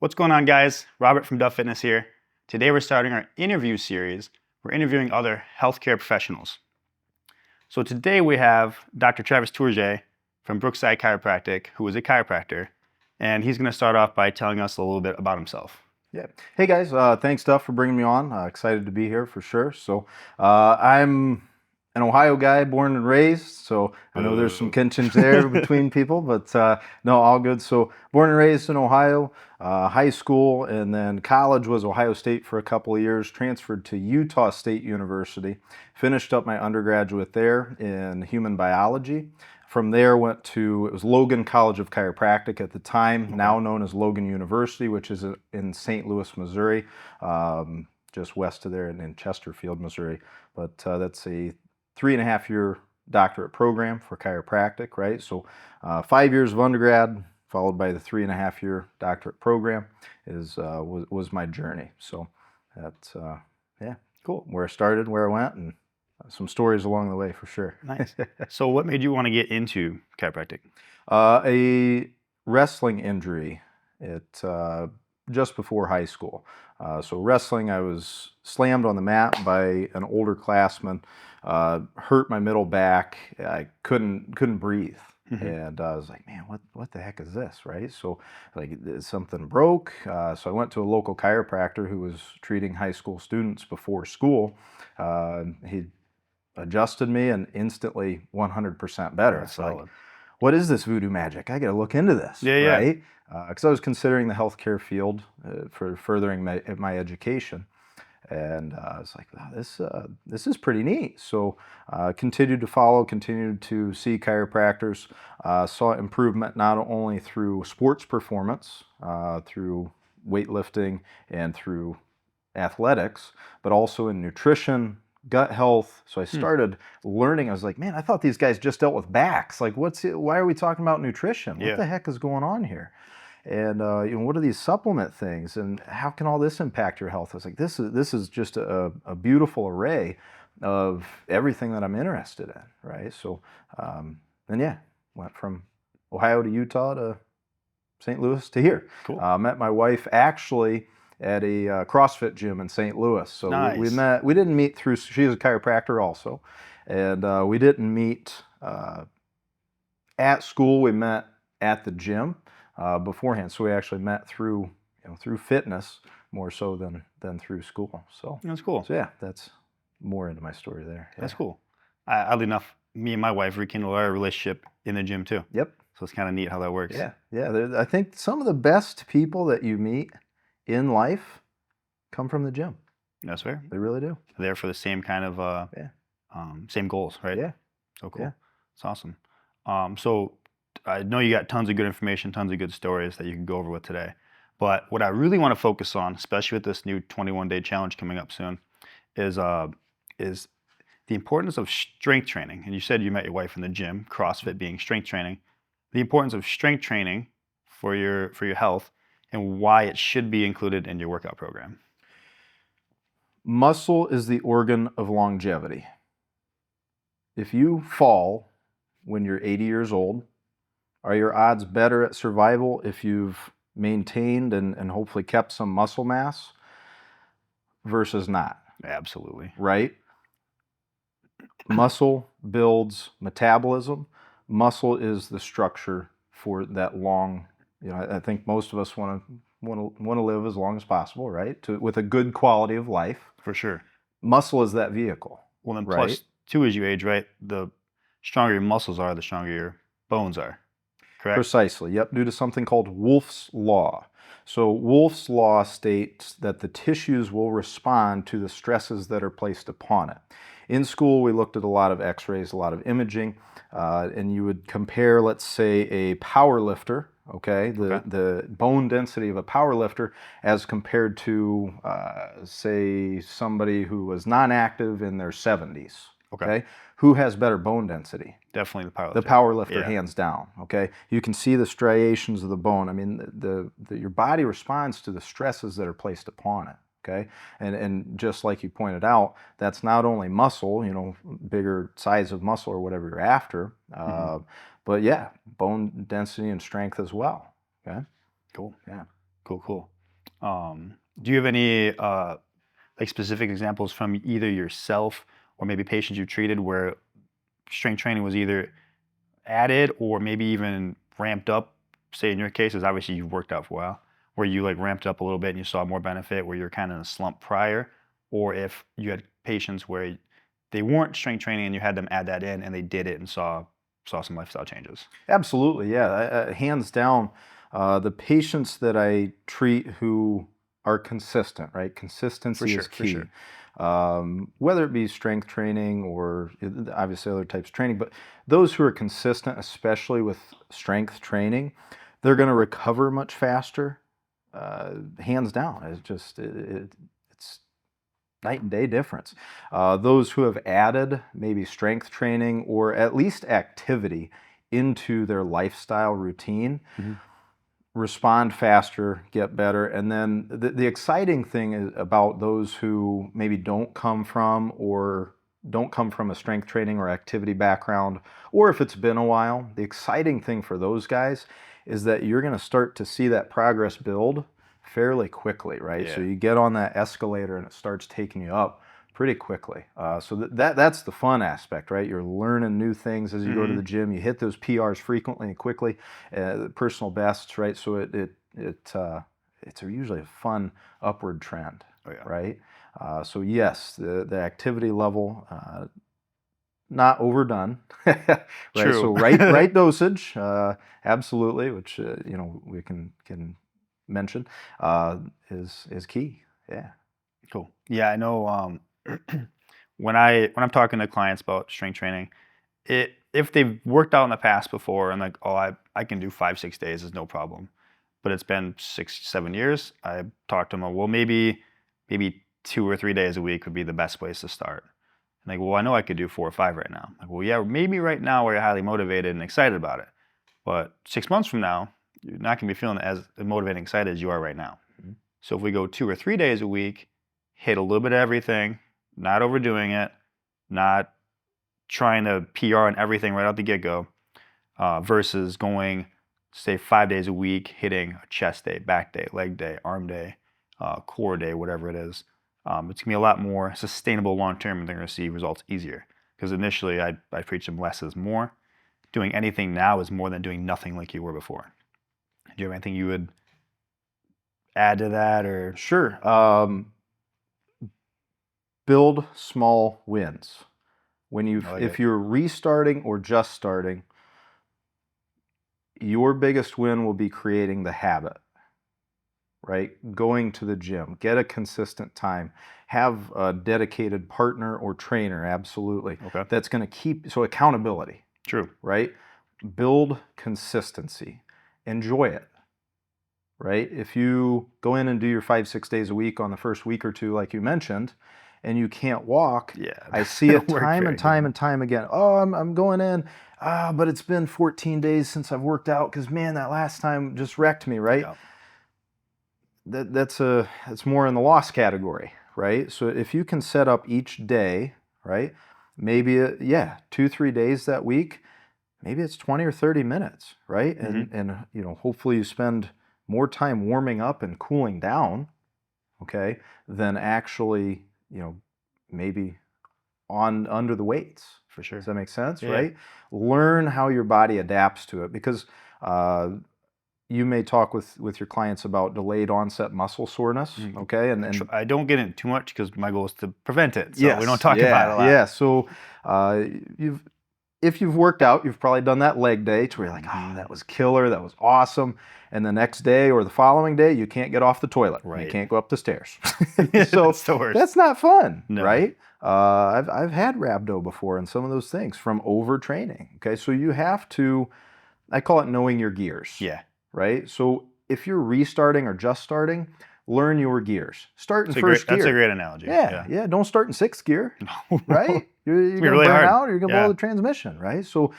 What's going on, guys? Robert from Duff Fitness here. Today we're starting our interview series. We're interviewing other healthcare professionals. So today we have Dr. Travis Tourjee from Brookside Chiropractic, who is a chiropractor, and he's going to start off by telling us a little bit about himself. Yeah. Hey guys, thanks Duff for bringing me on. Excited to be here for sure. So I'm an Ohio guy, born and raised. So I know there's some tensions there between people, but no, all good. So born and raised in Ohio, high school, and then college was Ohio State for a couple of years. Transferred to Utah State University. Finished up my undergraduate there in human biology. From there, went to, it was Logan College of Chiropractic at the time, now known as Logan University, which is in St. Louis, Missouri, just west of there in Chesterfield, Missouri. But that's a 3.5-year doctorate program for chiropractic, right? So 5 years of undergrad, followed by the 3.5-year doctorate program was my journey. So that's, yeah, Cool. where I started, where I went, and some stories along the way for sure. Nice. So what made you want to get into chiropractic? A wrestling injury just before high school. So wrestling, I was slammed on the mat by an older classman, hurt my middle back. I couldn't breathe. And I was like, man, what the heck is this, right? So like something broke. So I went to a local chiropractor who was treating high school students before school. He adjusted me and instantly 100% better. That's It's like, solid. what is this voodoo magic? I got to look into this, Yeah. right? Because I was considering the healthcare field for furthering my education. And I was like, wow, this is pretty neat. So continued to see chiropractors, saw improvement not only through sports performance, through weightlifting and through athletics, but also in nutrition, gut health. So I started learning. I was like, man, I thought these guys just dealt with backs. Like, why are we talking about nutrition? What the heck is going on here? And what are these supplement things, and how can all this impact your health? I was like, this is just a beautiful array of everything that I'm interested in, right? So, went from Ohio to Utah to St. Louis to here. Cool. Met my wife actually at a CrossFit gym in St. Louis. So Nice. we didn't meet through, she's a chiropractor also, and we didn't meet at school. We met at the gym beforehand. So we actually met through fitness more so than through school. So That's cool. So yeah, that's more into my story there. Yeah. That's cool. Oddly enough, me and my wife rekindled our relationship in the gym too. Yep. So it's kind of neat how that works. Yeah. I think some of the best people that you meet in life come from the gym. That's fair. They really do. They're there for the same kind of same goals, right? Yeah. So cool. Yeah. It's awesome. So I know you got tons of good information, tons of good stories that you can go over with today. But what I really want to focus on, especially with this new 21-day challenge coming up soon, is the importance of strength training. And you said you met your wife in the gym, CrossFit being strength training. The importance of strength training for your health and why it should be included in your workout program. Muscle is the organ of longevity. If you fall when you're 80 years old, are your odds better at survival if you've maintained and hopefully kept some muscle mass versus not? Absolutely. Right? Muscle builds metabolism. Muscle is the structure for that long. I think most of us want to live as long as possible, right? With a good quality of life. For sure. Muscle is that vehicle. Well, then right? plus two as you age, right? The stronger your muscles are, the stronger your bones are. Correct? Precisely. Yep. Due to something called Wolff's Law. So Wolff's Law states that the tissues will respond to the stresses that are placed upon it. In school, we looked at a lot of x-rays, a lot of imaging, and you would compare, let's say, a power lifter, the bone density of a power lifter as compared to, say, somebody who was non-active in their 70s. Okay. Who has better bone density? Definitely the powerlifter. The powerlifter, hands down. Okay. You can see the striations of the bone. I mean, your body responds to the stresses that are placed upon it. Okay. And just like you pointed out, that's not only muscle, bigger size of muscle or whatever you're after, but yeah, bone density and strength as well. Okay. Cool. Yeah. Cool. Do you have any like specific examples from either yourself or maybe patients you treated where strength training was either added or maybe even ramped up? Say in your case, is obviously you've worked out for a while, where you like ramped up a little bit and you saw more benefit where you're kind of in a slump prior, or if you had patients where they weren't strength training and you had them add that in and they did it and saw some lifestyle changes. Absolutely, yeah. Hands down, the patients that I treat who are consistent, right? Consistency is For key. sure. Whether it be strength training or obviously other types of training, but those who are consistent, especially with strength training, they're going to recover much faster. Hands down, it's night and day difference. Those who have added maybe strength training or at least activity into their lifestyle routine respond faster, get better. And then the exciting thing is about those who maybe don't come from a strength training or activity background, or if it's been a while, the exciting thing for those guys is that you're going to start to see that progress build fairly quickly, right? Yeah. So you get on that escalator and it starts taking you up pretty quickly. So that's the fun aspect, right? You're learning new things as you go to the gym. You hit those PRs frequently and quickly, personal bests, right? So it's usually a fun upward trend, right? So yes, the activity level, not overdone, right? True. So right dosage, absolutely, which we can mention is key. Yeah. Cool. Yeah, I know. When I'm talking to clients about strength training, if they've worked out in the past before and like, oh, I can do 5-6 days is no problem, but it's been 6-7 years, I talk to them. Well, maybe 2 or 3 days a week would be the best place to start. And like, well, I know I could do 4 or 5 right now. Like, well, yeah, maybe right now where you're highly motivated and excited about it, but 6 months from now, you're not gonna be feeling as motivated and excited as you are right now. So if we go 2 or 3 days a week, hit a little bit of everything, not overdoing it, not trying to PR on everything right out the get-go, versus going, say, 5 days a week, hitting a chest day, back day, leg day, arm day, core day, whatever it is. It's going to be a lot more sustainable long-term, and they're going to see results easier. Because initially, I preach them less is more. Doing anything now is more than doing nothing like you were before. Do you have anything you would add to that? Or Sure. Build small wins. If you're restarting or just starting, your biggest win will be creating the habit, right? Going to the gym, get a consistent time, have a dedicated partner or trainer, absolutely. Okay. That's going to so accountability. True. Right? Build consistency. Enjoy it. Right? If you go in and do your 5-6 days a week on the first week or two, like you mentioned, and you can't walk, I see it time and time again. Oh, I'm going in, but it's been 14 days since I've worked out because, man, that last time just wrecked me, right? Yeah. That's more in the loss category, right? So if you can set up each day, right, maybe 2-3 days that week, maybe it's 20 or 30 minutes, right? And hopefully you spend more time warming up and cooling down, okay, than actually maybe under the weights. For sure. Does that make sense? Yeah. Right? Learn how your body adapts to it, because you may talk with your clients about delayed onset muscle soreness, okay? And I don't get into too much because my goal is to prevent it, so we don't talk about it a lot. Yeah, so if you've worked out, you've probably done that leg day to where you're like, oh, that was killer, that was awesome. And the next day or the following day, you can't get off the toilet. Right. You can't go up the stairs. So that's not fun, right? I've had rhabdo before and some of those things from overtraining. Okay, so you have to, I call it knowing your gears. Yeah. Right? So if you're restarting or just starting, learn your gears. Start in first gear. That's a great analogy. Yeah. Don't start in 6th gear. No. Right? You're going to really burn hard. out or you're going to blow the transmission, right? So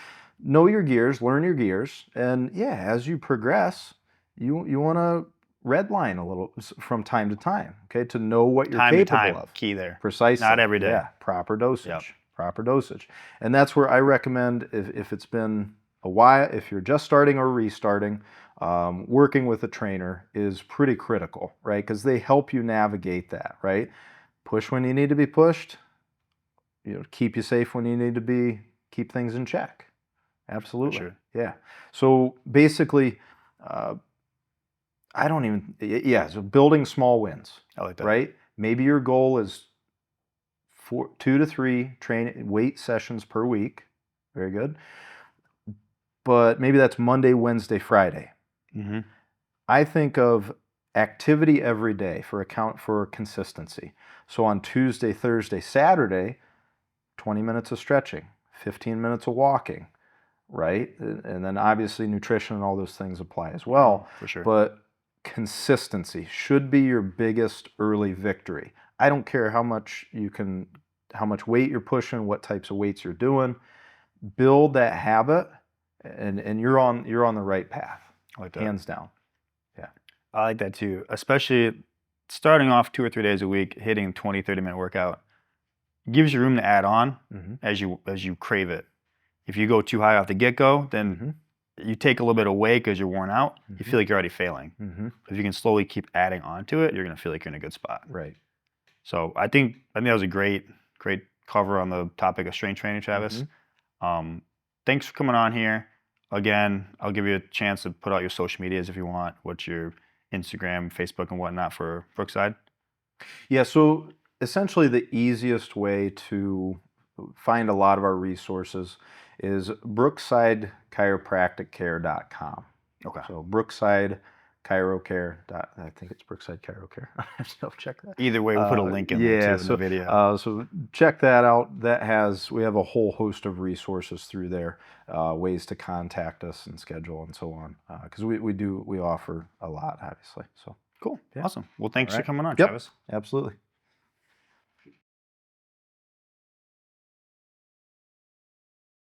know your gears, learn your gears, and as you progress, you want to redline a little from time to time, okay, to know what you're capable of. Key there. Precisely. Not every day. Yeah, proper dosage. Proper dosage. And that's where I recommend, if it's been a while, if you're just starting or restarting, working with a trainer is pretty critical, right? Because they help you navigate that, right? Push when you need to be pushed, keep you safe when you need to be, keep things in check. Absolutely. sure. Yeah. So basically, I don't even, yeah, so building small wins, I like that. right? Maybe your goal is 2 to 3 weight sessions per week. Very good. But maybe that's Monday, Wednesday, Friday. Mm-hmm. I think of activity every day for consistency. So on Tuesday, Thursday, Saturday, 20 minutes of stretching, 15 minutes of walking, right? And then obviously nutrition and all those things apply as well. For sure. But consistency should be your biggest early victory. I don't care how much weight you're pushing, what types of weights you're doing. Build that habit, and you're on the right path. I like that. Hands down. Yeah. I like that too, especially starting off 2 or 3 days a week, hitting 20, 30-minute workout gives you room to add on as you crave it. If you go too high off the get-go, then you take a little bit away because you're worn out. You feel like you're already failing. If you can slowly keep adding on to it, you're going to feel like you're in a good spot. Right. So I think that was a great cover on the topic of strength training, Travis. Thanks for coming on here. Again, I'll give you a chance to put out your social medias if you want. What's your Instagram, Facebook, and whatnot for Brookside? Yeah, so essentially the easiest way to find a lot of our resources is brooksidechiropracticcare.com. Okay. So Brookside Chirocare. I think it's Brookside Chirocare. I have to check that. Either way, we'll put a link in there too in the video. So check that out. We have a whole host of resources through there, ways to contact us and schedule and so on. Because we offer a lot, obviously. So Cool. Yeah. Awesome. Well, thanks All for right. coming on, Yep. Travis. Absolutely.